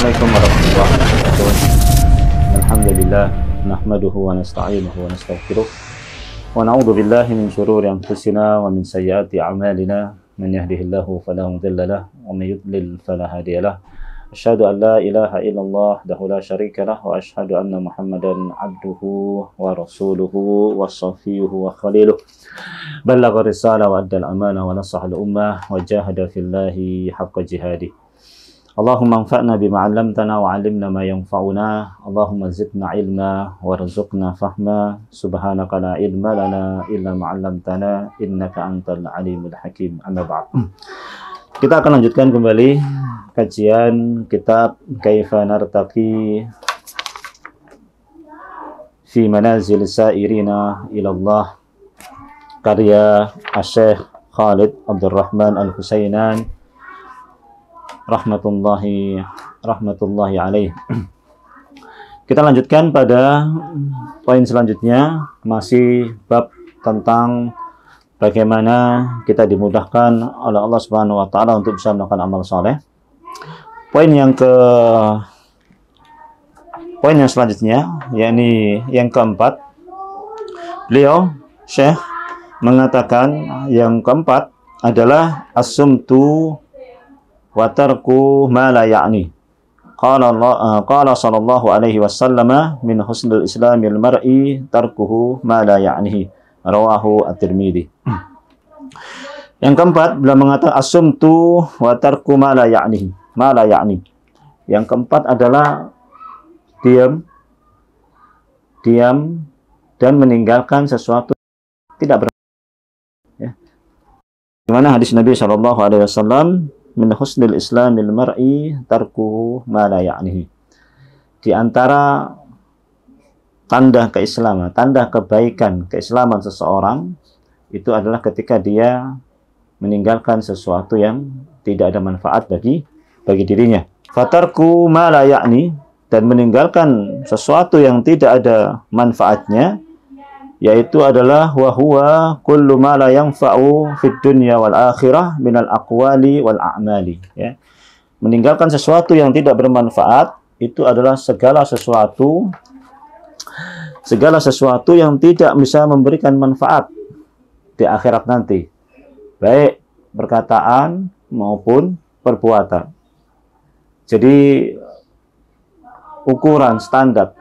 Assalamualaikum warahmatullahi wabarakatuh. Alhamdulillah nahmaduhu wa nasta'inuhu wa nastaghfiruh wa na'udzu billahi min syururi anfusina wa min sayyiati a'malina. Man yahdihillahu fala mudilla lahu wa may yudlil fala hadiya lahu. Asyhadu an la ilaha illallah wahdahu la syarika lahu wa asyhadu anna Muhammadan abduhu wa rasuluhu wa shafiuhu wa khaliluh. Ballagha risalah wa addal amanah wa nasaha al-ummah wa jahada fillahi haqqa jihadih. Allahumma anfa'na bima 'allamtana wa 'allimna ma yanfa'una. Allahumma zidna ilma warzuqna fahma. Subhanaka la ilma lana illa ma 'allamtana innaka antal alimul hakim. Amma ba'd. Kita akan lanjutkan kembali kajian kitab Kaifa Nartaqi fi Manazil Sairina ila Allah, karya Syekh Khalid Abdul Rahman Al-Husainan rahmatullahi alaih. Kita lanjutkan pada poin selanjutnya, masih bab tentang bagaimana kita dimudahkan oleh Allah Subhanahu wa taala untuk bisa melakukan amal saleh. Poin yang selanjutnya, yakni yang keempat, beliau Syekh mengatakan yang keempat adalah as-sumtu wa tarku ma la ya'ni. Qala sallallahu alaihi wasallam min husnil islamil mar'i tarkuhu ma la ya'nihi. Rawahu at-Tirmidzi. Yang keempat, beliau mengatakan as-sumtu wa tarku ma la ya'nihi. Ma la ya'ni. Yang keempat adalah diam dan meninggalkan sesuatu tidak bermanfaat. Ya. Gimana hadis Nabi sallallahu alaihi wasallam, min husnil islamil mar'i tarkuhu ma la ya'nihi. Di antara tanda keislaman, tanda kebaikan keislaman seseorang itu adalah ketika dia meninggalkan sesuatu yang tidak ada manfaat bagi dirinya. Fatarku ma la ya'ni, dan meninggalkan sesuatu yang tidak ada manfaatnya, yaitu adalah wa huwa kullu ma la yanfa'u fid dunya wal akhirah minal aqwali wal a'mali, ya. Meninggalkan sesuatu yang tidak bermanfaat itu adalah segala sesuatu yang tidak bisa memberikan manfaat di akhirat nanti, baik perkataan maupun perbuatan. Jadi ukuran standar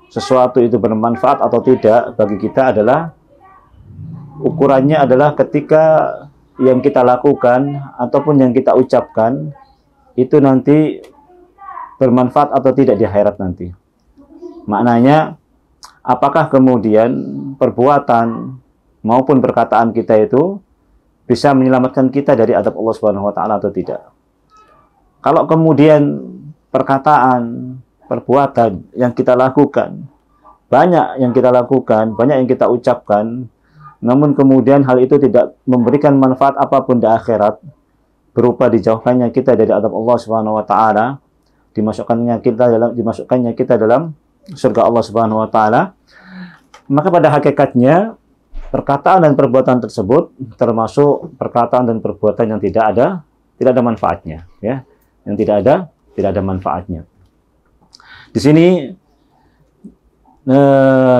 sesuatu itu bermanfaat atau tidak bagi kita adalah, ukurannya adalah ketika yang kita lakukan ataupun yang kita ucapkan itu nanti bermanfaat atau tidak di akhirat nanti. Maknanya, apakah kemudian perbuatan maupun perkataan kita itu bisa menyelamatkan kita dari adab Allah Subhanahu wa taala atau tidak. Kalau kemudian perkataan, perbuatan yang kita lakukan, banyak yang kita ucapkan, namun kemudian hal itu tidak memberikan manfaat apapun di akhirat, berupa dijauhkannya kita dari adab Allah Subhanahu wa taala, dimasukkannya kita dalam surga Allah Subhanahu wa taala, maka pada hakikatnya perkataan dan perbuatan tersebut termasuk perkataan dan perbuatan yang tidak ada manfaatnya, ya, yang tidak ada manfaatnya. Di sini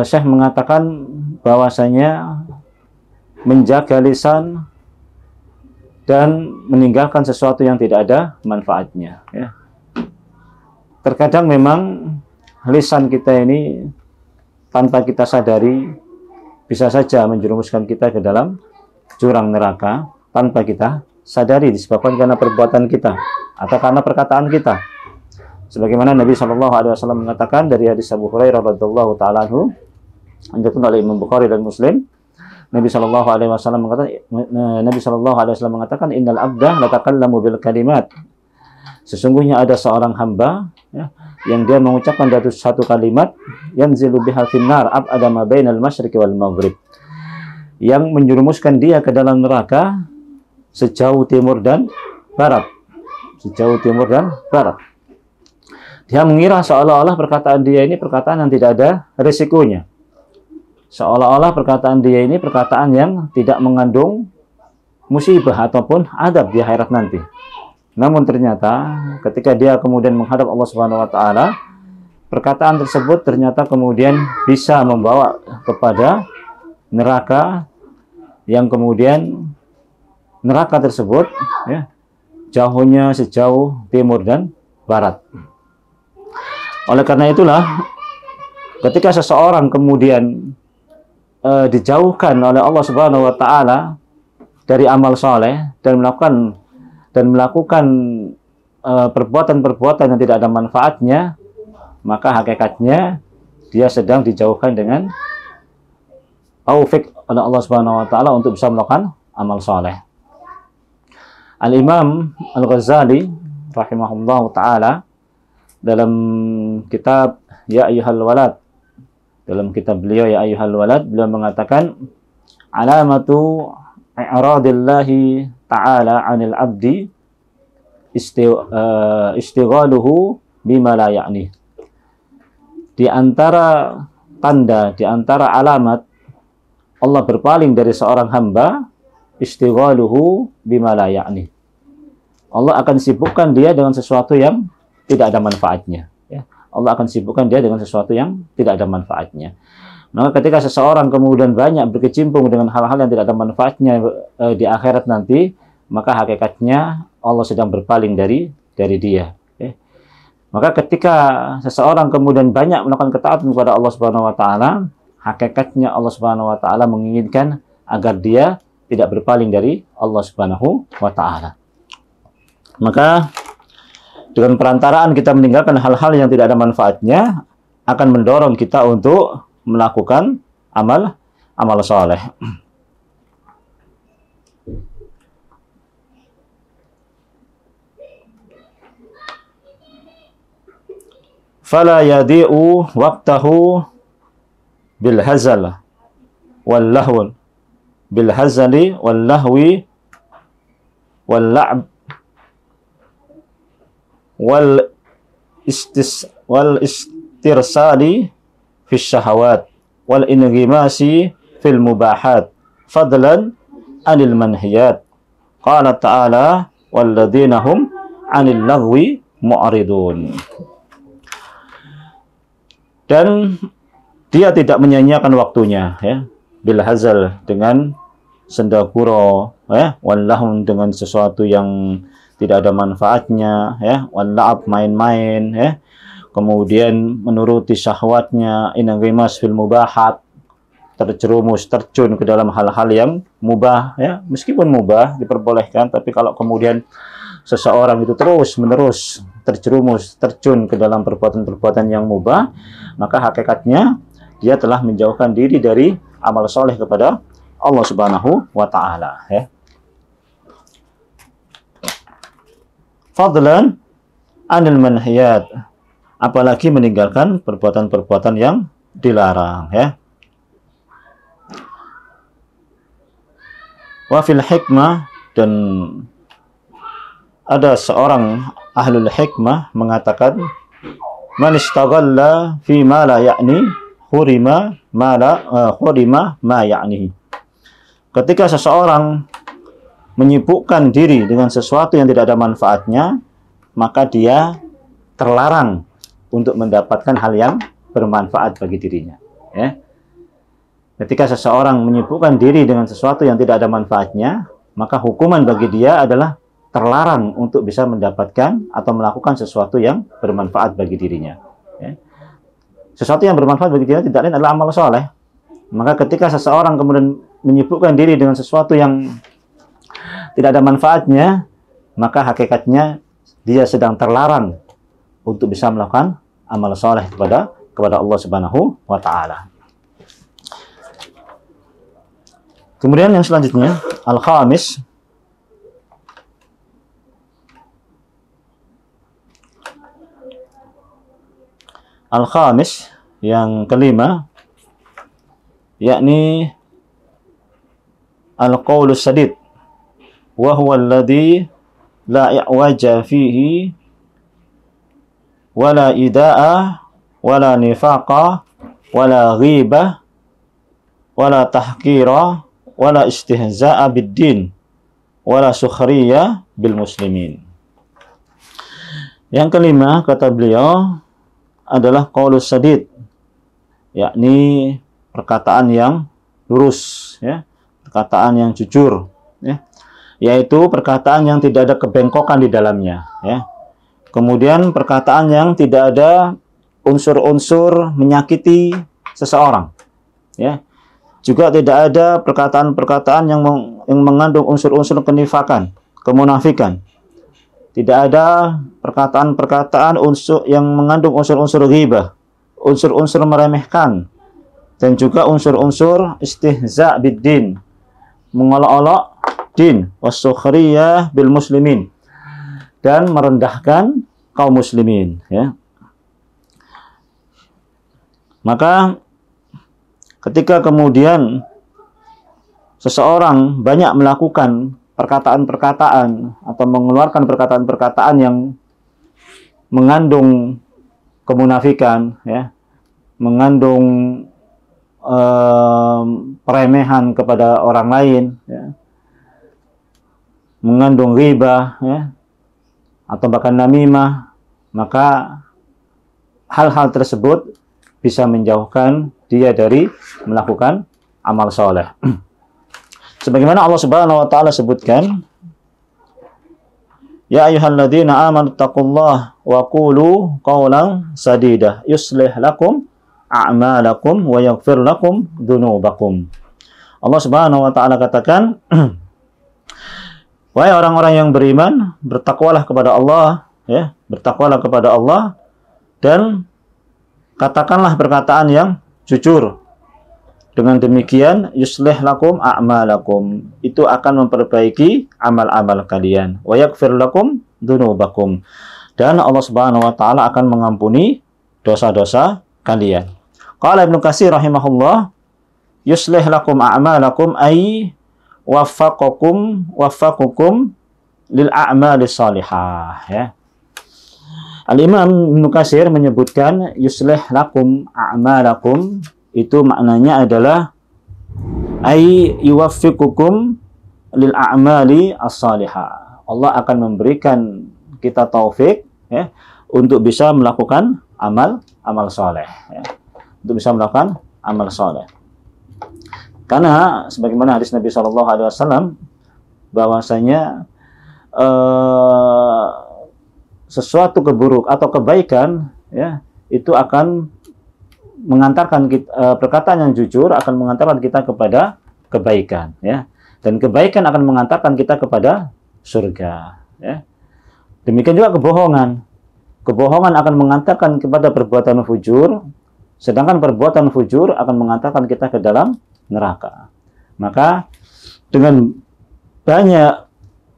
Syekh mengatakan bahwasanya menjaga lisan dan meninggalkan sesuatu yang tidak ada manfaatnya, ya. Terkadang memang lisan kita ini tanpa kita sadari bisa saja menjerumuskan kita ke dalam jurang neraka tanpa kita sadari, disebabkan karena perbuatan kita atau karena perkataan kita. Sebagaimana Nabi Shallallahu Alaihi Wasallam mengatakan dari hadis Abu Hurairah radhiyallahu taala anhu, yang diriwayatkan oleh Imam Bukhari dan Muslim, Nabi Shallallahu Alaihi Wasallam mengatakan innal abda latakallamu bil kalimat. Sesungguhnya ada seorang hamba, ya, yang dia mengucapkan satu kalimat, yanzilu biha finnar ab'ada ma bainal masyriqi wal maghrib, yang menjerumuskan dia ke dalam neraka sejauh timur dan barat. Dia mengira seolah-olah perkataan dia ini perkataan yang tidak ada risikonya. Seolah-olah perkataan dia ini perkataan yang tidak mengandung musibah ataupun adab di akhirat nanti. Namun ternyata ketika dia kemudian menghadap Allah Subhanahu wa taala, perkataan tersebut ternyata kemudian bisa membawa kepada neraka, yang kemudian neraka tersebut ya, jauhnya sejauh timur dan barat. Oleh karena itulah ketika seseorang kemudian dijauhkan oleh Allah Subhanahu wa taala dari amal soleh dan melakukan perbuatan-perbuatan yang tidak ada manfaatnya, maka hakikatnya dia sedang dijauhkan dengan taufik oleh Allah Subhanahu wa taala untuk bisa melakukan amal soleh. Al-Imam Al-Ghazali rahimahullahu taala dalam kitab Ya Ayyuhal Walad, dalam kitab beliau Ya Ayyuhal Walad, beliau mengatakan alamatu i'radillahi ta'ala 'anil 'abdi istighaluhu bima la ya'ni. Di antara tanda, di antara alamat Allah berpaling dari seorang hamba, istighaluhu bima la ya'ni. Allah akan sibukkan dia dengan sesuatu yang tidak ada manfaatnya. Ya. Allah akan sibukkan dia dengan sesuatu yang tidak ada manfaatnya. Maka ketika seseorang kemudian banyak berkecimpung dengan hal-hal yang tidak ada manfaatnya di akhirat nanti, maka hakikatnya Allah sedang berpaling dari dia. Ya. Maka ketika seseorang kemudian banyak melakukan ketaatan kepada Allah Subhanahu wa taala, hakikatnya Allah Subhanahu wa taala menginginkan agar dia tidak berpaling dari Allah Subhanahu wa taala. Maka dengan perantaraan kita meninggalkan hal-hal yang tidak ada manfaatnya akan mendorong kita untuk melakukan amal soleh. Fala yadi'u waqtahu bil hazal wal lahw bil hazali wal lahwi wal la'b wal istirsali fi syahawat wal inghimasi fil mubahat fadlan anil manhiyat. Qala ta'ala walladzina hum 'anil lagwi mu'ridun. Dan dia tidak menyia-nyiakan waktunya, ya, bil hazal, dengan sendaguro, ya, wallahum, dengan sesuatu yang tidak ada manfaatnya, ya, walla'ab, main-main, ya, kemudian menuruti syahwatnya, inaghimas fil mubahat, terjerumus, terjun ke dalam hal-hal yang mubah, ya, meskipun mubah diperbolehkan, tapi kalau kemudian seseorang itu terus-menerus terjun ke dalam perbuatan-perbuatan yang mubah, maka hakikatnya dia telah menjauhkan diri dari amal soleh kepada Allah Subhanahu wa ta'ala, ya. Fadlan anil manhiyat, apalagi meninggalkan perbuatan-perbuatan yang dilarang, ya. Wa fil hikmah, dan ada seorang ahlul hikmah mengatakan, man istaghalla fi ma la ya'ni hurima ma ya'nihi. Ketika seseorang menyibukkan diri dengan sesuatu yang tidak ada manfaatnya, maka dia terlarang untuk mendapatkan hal yang bermanfaat bagi dirinya, ya. Ketika seseorang menyibukkan diri dengan sesuatu yang tidak ada manfaatnya, maka hukuman bagi dia adalah terlarang untuk bisa mendapatkan atau melakukan sesuatu yang bermanfaat bagi dirinya, ya. Sesuatu yang bermanfaat bagi dirinya tidak lain adalah amal soleh. Maka ketika seseorang kemudian menyibukkan diri dengan sesuatu yang tidak ada manfaatnya, maka hakikatnya dia sedang terlarang untuk bisa melakukan amal soleh kepada Allah Subhanahu wa ta'ala. Kemudian yang selanjutnya, al-khamis, yang kelima, yakni al-qaulus sadid, wa huwa alladhi la i'waja fihi wala ida'a wala nifaqa wala ghibah wala tahqira wala istihza'a bid-din wala sukhriya bil muslimin. Yang kelima, kata beliau, adalah qaulus sadid, yakni perkataan yang lurus, ya, perkataan yang jujur, ya, yaitu perkataan yang tidak ada kebengkokan di dalamnya, ya. Kemudian perkataan yang tidak ada unsur-unsur menyakiti seseorang, ya. Juga tidak ada perkataan-perkataan yang mengandung unsur-unsur kenifakan, kemunafikan. Tidak ada perkataan-perkataan yang mengandung unsur-unsur ghibah, unsur-unsur meremehkan, dan juga unsur-unsur istihza biddin, mengolok-olok din, wasukhriyah bil muslimin, dan merendahkan kaum muslimin, ya. Maka ketika kemudian seseorang banyak melakukan perkataan-perkataan atau mengeluarkan perkataan-perkataan yang mengandung kemunafikan, ya, mengandung peremehan kepada orang lain, ya, mengandung ghibah, ya, atau bahkan namimah, maka hal-hal tersebut bisa menjauhkan dia dari melakukan amal soleh. Sebagaimana Allah Subhanahu wa taala sebutkan, ya ayyuhalladzina amanu taqullaha wa qulu qawlan sadida yuslih lakum a'malakum wa yaghfir lakum dzunubakum. Allah Subhanahu wa taala katakan, wahai orang-orang yang beriman, bertakwalah kepada Allah, ya, bertakwalah kepada Allah, dan katakanlah perkataan yang jujur. Dengan demikian, yuslih lakum a'malakum, itu akan memperbaiki amal-amal kalian. Wa yaghfir lakum dzunubakum, dan Allah Subhanahu wa taala akan mengampuni dosa-dosa kalian. Qala Ibnu Katsir rahimahullah, yuslih lakum a'malakum ay waffaqakum lil a'malis salihah, ya. Al-Imam Ibnu Katsir menyebutkan yuslih lakum a'malakum, itu maknanya adalah ay yuwaffiqukum lil a'mali as-salihah. Allah akan memberikan kita taufik, ya, untuk bisa melakukan amal saleh, ya. Untuk bisa melakukan amal saleh. Karena sebagaimana hadis Nabi sallallahu alaihi wasallam bahwasanya sesuatu keburuk atau kebaikan, ya, itu akan mengantarkan kita, perkataan yang jujur akan mengantarkan kita kepada kebaikan, ya, dan kebaikan akan mengantarkan kita kepada surga, ya. Demikian juga kebohongan. Kebohongan akan mengantarkan kepada perbuatan fujur, sedangkan perbuatan fujur akan mengantarkan kita ke dalam neraka. Maka dengan banyak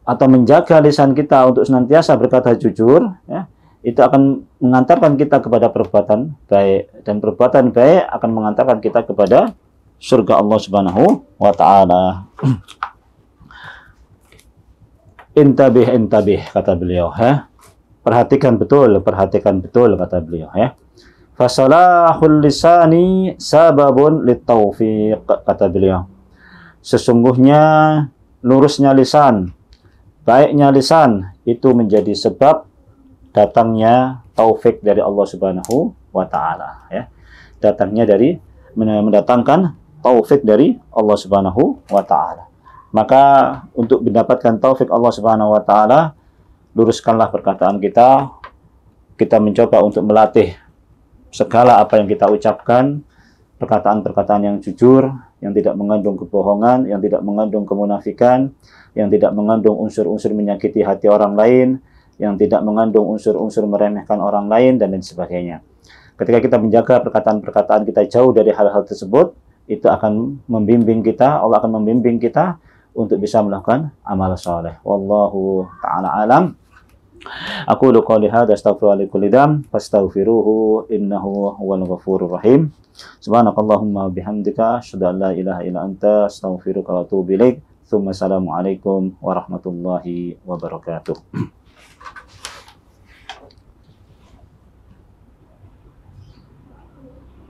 atau menjaga lisan kita untuk senantiasa berkata jujur, ya, itu akan mengantarkan kita kepada perbuatan baik, dan perbuatan baik akan mengantarkan kita kepada surga Allah Subhanahu wa taala. Intabih kata beliau, ya. Perhatikan betul kata beliau, ya. Fasalahul lisani sababun litaufiq, kata beliau. Sesungguhnya lurusnya lisan, baiknya lisan itu menjadi sebab datangnya taufik dari Allah Subhanahu wa taala, ya. Datangnya dari mendatangkan taufik dari Allah Subhanahu wa taala. Maka untuk mendapatkan taufik Allah Subhanahu wa taala, luruskanlah perkataan kita. Kita mencoba untuk melatih segala apa yang kita ucapkan, perkataan-perkataan yang jujur, yang tidak mengandung kebohongan, yang tidak mengandung kemunafikan, yang tidak mengandung unsur-unsur menyakiti hati orang lain, yang tidak mengandung unsur-unsur meremehkan orang lain, dan lain sebagainya. Ketika kita menjaga perkataan-perkataan kita jauh dari hal-hal tersebut, itu akan membimbing kita, Allah akan membimbing kita untuk bisa melakukan amal soleh. Wallahu ta'ala alam. Aqulu qouli hadza astaghfirullaha li kulli dzam fastaghfiruhu innahu huwal ghafurur rahim. Subhanakallahumma bihamdika asyhadu an la ilaha illa anta astaghfiruka wa atubu ilaik. Assalamualaikum warahmatullahi wabarakatuh.